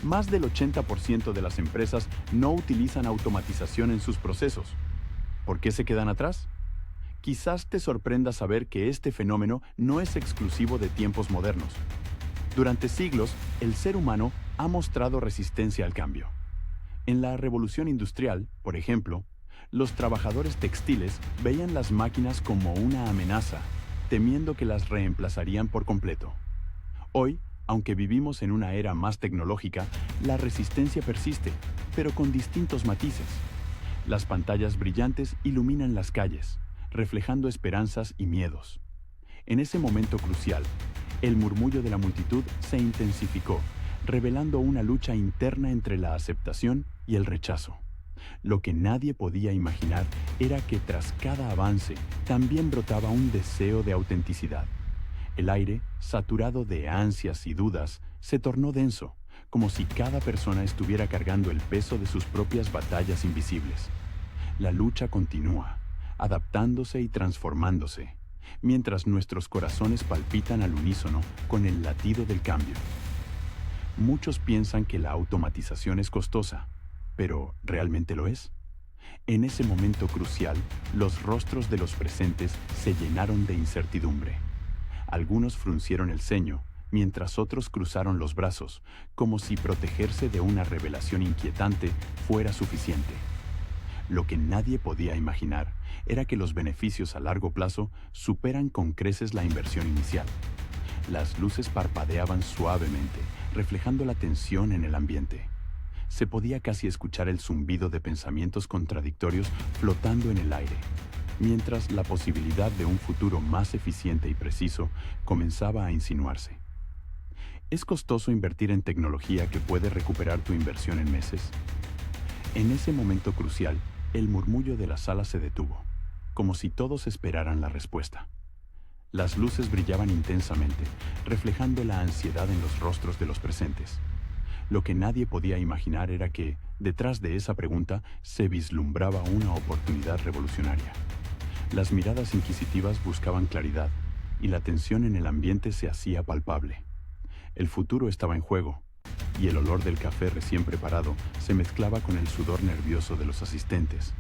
Más del 80% de las empresas no utilizan automatización en sus procesos. ¿Por qué se quedan atrás? Quizás te sorprenda saber que este fenómeno no es exclusivo de tiempos modernos. Durante siglos, el ser humano ha mostrado resistencia al cambio. En la revolución industrial, por ejemplo, los trabajadores textiles veían las máquinas como una amenaza, temiendo que las reemplazarían por completo. Hoy, aunque vivimos en una era más tecnológica, la resistencia persiste, pero con distintos matices. Las pantallas brillantes iluminan las calles, reflejando esperanzas y miedos. En ese momento crucial, el murmullo de la multitud se intensificó, revelando una lucha interna entre la aceptación y el rechazo. Lo que nadie podía imaginar era que tras cada avance también brotaba un deseo de autenticidad. El aire, saturado de ansias y dudas, se tornó denso, como si cada persona estuviera cargando el peso de sus propias batallas invisibles. La lucha continúa, adaptándose y transformándose, mientras nuestros corazones palpitan al unísono con el latido del cambio. Muchos piensan que la automatización es costosa, pero ¿realmente lo es? En ese momento crucial, los rostros de los presentes se llenaron de incertidumbre. Algunos fruncieron el ceño, mientras otros cruzaron los brazos, como si protegerse de una revelación inquietante fuera suficiente. Lo que nadie podía imaginar era que los beneficios a largo plazo superan con creces la inversión inicial. Las luces parpadeaban suavemente, reflejando la tensión en el ambiente. Se podía casi escuchar el zumbido de pensamientos contradictorios flotando en el aire, mientras la posibilidad de un futuro más eficiente y preciso comenzaba a insinuarse. ¿Es costoso invertir en tecnología que puede recuperar tu inversión en meses? En ese momento crucial, el murmullo de la sala se detuvo, como si todos esperaran la respuesta. Las luces brillaban intensamente, reflejando la ansiedad en los rostros de los presentes. Lo que nadie podía imaginar era que, detrás de esa pregunta, se vislumbraba una oportunidad revolucionaria. Las miradas inquisitivas buscaban claridad, y la tensión en el ambiente se hacía palpable. El futuro estaba en juego, y el olor del café recién preparado se mezclaba con el sudor nervioso de los asistentes.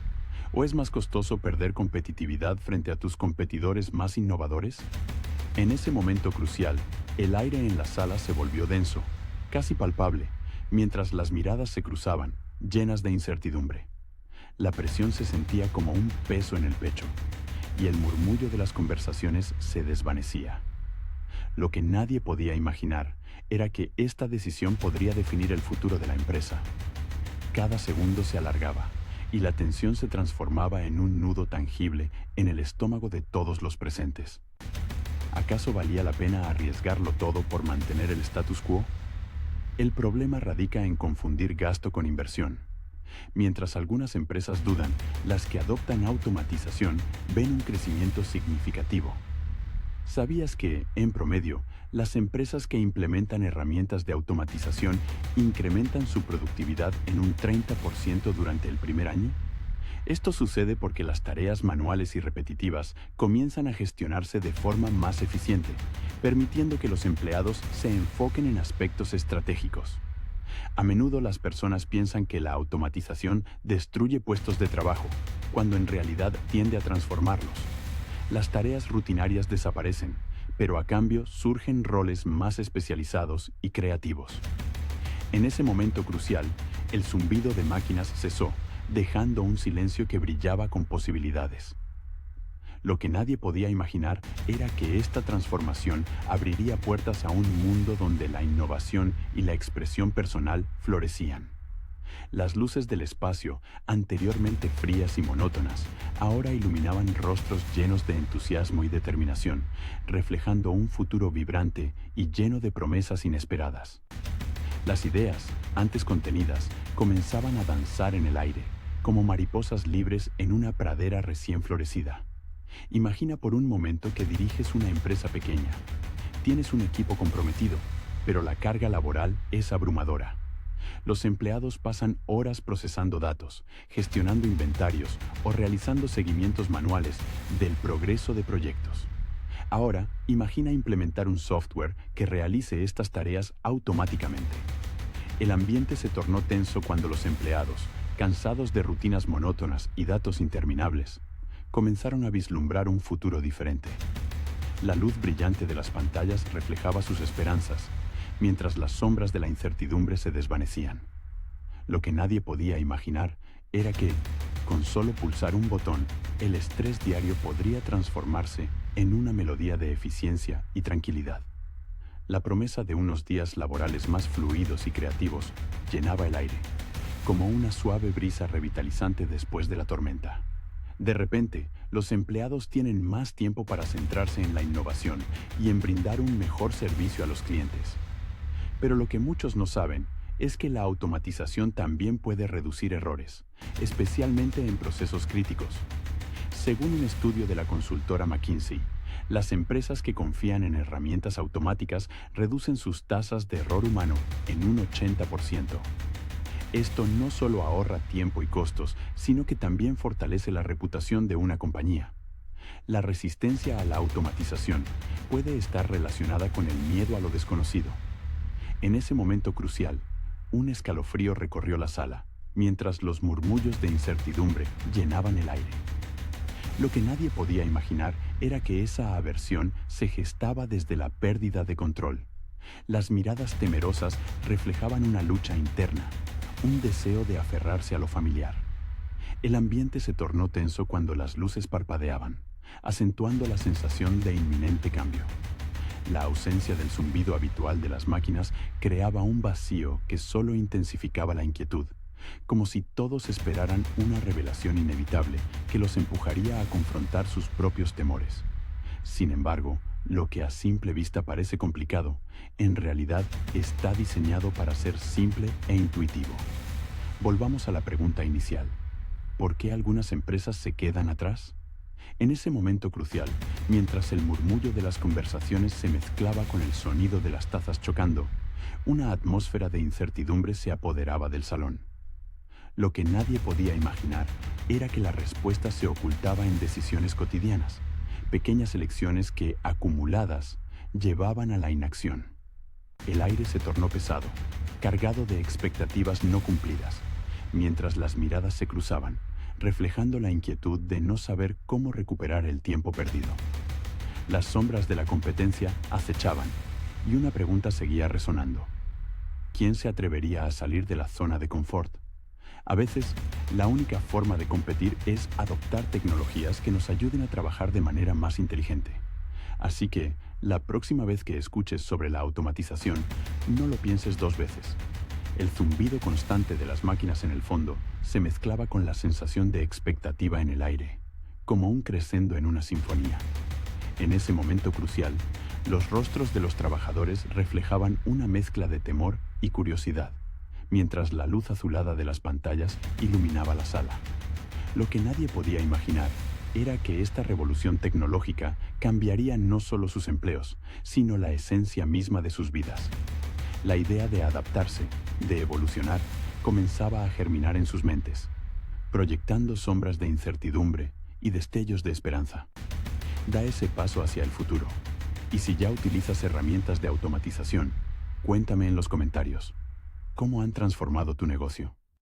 ¿O es más costoso perder competitividad frente a tus competidores más innovadores? En ese momento crucial, el aire en la sala se volvió denso, casi palpable, mientras las miradas se cruzaban, llenas de incertidumbre. La presión se sentía como un peso en el pecho, y el murmullo de las conversaciones se desvanecía. Lo que nadie podía imaginar era que esta decisión podría definir el futuro de la empresa. Cada segundo se alargaba, y la tensión se transformaba en un nudo tangible en el estómago de todos los presentes. ¿Acaso valía la pena arriesgarlo todo por mantener el status quo? El problema radica en confundir gasto con inversión. Mientras algunas empresas dudan, las que adoptan automatización ven un crecimiento significativo. ¿Sabías que, en promedio, las empresas que implementan herramientas de automatización incrementan su productividad en un 30% durante el primer año? Esto sucede porque las tareas manuales y repetitivas comienzan a gestionarse de forma más eficiente, permitiendo que los empleados se enfoquen en aspectos estratégicos. A menudo las personas piensan que la automatización destruye puestos de trabajo, cuando en realidad tiende a transformarlos. Las tareas rutinarias desaparecen, pero a cambio surgen roles más especializados y creativos. En ese momento crucial, el zumbido de máquinas cesó, dejando un silencio que brillaba con posibilidades. Lo que nadie podía imaginar era que esta transformación abriría puertas a un mundo donde la innovación y la expresión personal florecían. Las luces del espacio, anteriormente frías y monótonas, ahora iluminaban rostros llenos de entusiasmo y determinación, reflejando un futuro vibrante y lleno de promesas inesperadas. Las ideas, antes contenidas, comenzaban a danzar en el aire, como mariposas libres en una pradera recién florecida. Imagina por un momento que diriges una empresa pequeña. Tienes un equipo comprometido, pero la carga laboral es abrumadora. Los empleados pasan horas procesando datos, gestionando inventarios o realizando seguimientos manuales del progreso de proyectos. Ahora, imagina implementar un software que realice estas tareas automáticamente. El ambiente se tornó tenso cuando los empleados, cansados de rutinas monótonas y datos interminables, comenzaron a vislumbrar un futuro diferente. La luz brillante de las pantallas reflejaba sus esperanzas, mientras las sombras de la incertidumbre se desvanecían. Lo que nadie podía imaginar era que, con solo pulsar un botón, el estrés diario podría transformarse en una melodía de eficiencia y tranquilidad. La promesa de unos días laborales más fluidos y creativos llenaba el aire, como una suave brisa revitalizante después de la tormenta. De repente, los empleados tienen más tiempo para centrarse en la innovación y en brindar un mejor servicio a los clientes. Pero lo que muchos no saben es que la automatización también puede reducir errores, especialmente en procesos críticos. Según un estudio de la consultora McKinsey, las empresas que confían en herramientas automáticas reducen sus tasas de error humano en un 80%. Esto no solo ahorra tiempo y costos, sino que también fortalece la reputación de una compañía. La resistencia a la automatización puede estar relacionada con el miedo a lo desconocido. En ese momento crucial, un escalofrío recorrió la sala, mientras los murmullos de incertidumbre llenaban el aire. Lo que nadie podía imaginar era que esa aversión se gestaba desde la pérdida de control. Las miradas temerosas reflejaban una lucha interna, un deseo de aferrarse a lo familiar. El ambiente se tornó tenso cuando las luces parpadeaban, acentuando la sensación de inminente cambio. La ausencia del zumbido habitual de las máquinas creaba un vacío que solo intensificaba la inquietud, como si todos esperaran una revelación inevitable que los empujaría a confrontar sus propios temores. Sin embargo, lo que a simple vista parece complicado, en realidad está diseñado para ser simple e intuitivo. Volvamos a la pregunta inicial. ¿Por qué algunas empresas se quedan atrás? En ese momento crucial, mientras el murmullo de las conversaciones se mezclaba con el sonido de las tazas chocando, una atmósfera de incertidumbre se apoderaba del salón. Lo que nadie podía imaginar era que la respuesta se ocultaba en decisiones cotidianas, pequeñas elecciones que, acumuladas, llevaban a la inacción. El aire se tornó pesado, cargado de expectativas no cumplidas, mientras las miradas se cruzaban, reflejando la inquietud de no saber cómo recuperar el tiempo perdido. Las sombras de la competencia acechaban, y una pregunta seguía resonando. ¿Quién se atrevería a salir de la zona de confort? A veces, la única forma de competir es adoptar tecnologías que nos ayuden a trabajar de manera más inteligente. Así que, la próxima vez que escuches sobre la automatización, no lo pienses dos veces. El zumbido constante de las máquinas en el fondo se mezclaba con la sensación de expectativa en el aire, como un crescendo en una sinfonía. En ese momento crucial, los rostros de los trabajadores reflejaban una mezcla de temor y curiosidad, mientras la luz azulada de las pantallas iluminaba la sala. Lo que nadie podía imaginar era que esta revolución tecnológica cambiaría no solo sus empleos, sino la esencia misma de sus vidas. La idea de adaptarse, de evolucionar, comenzaba a germinar en sus mentes, proyectando sombras de incertidumbre y destellos de esperanza. Da ese paso hacia el futuro. Y si ya utilizas herramientas de automatización, cuéntame en los comentarios. ¿Cómo han transformado tu negocio?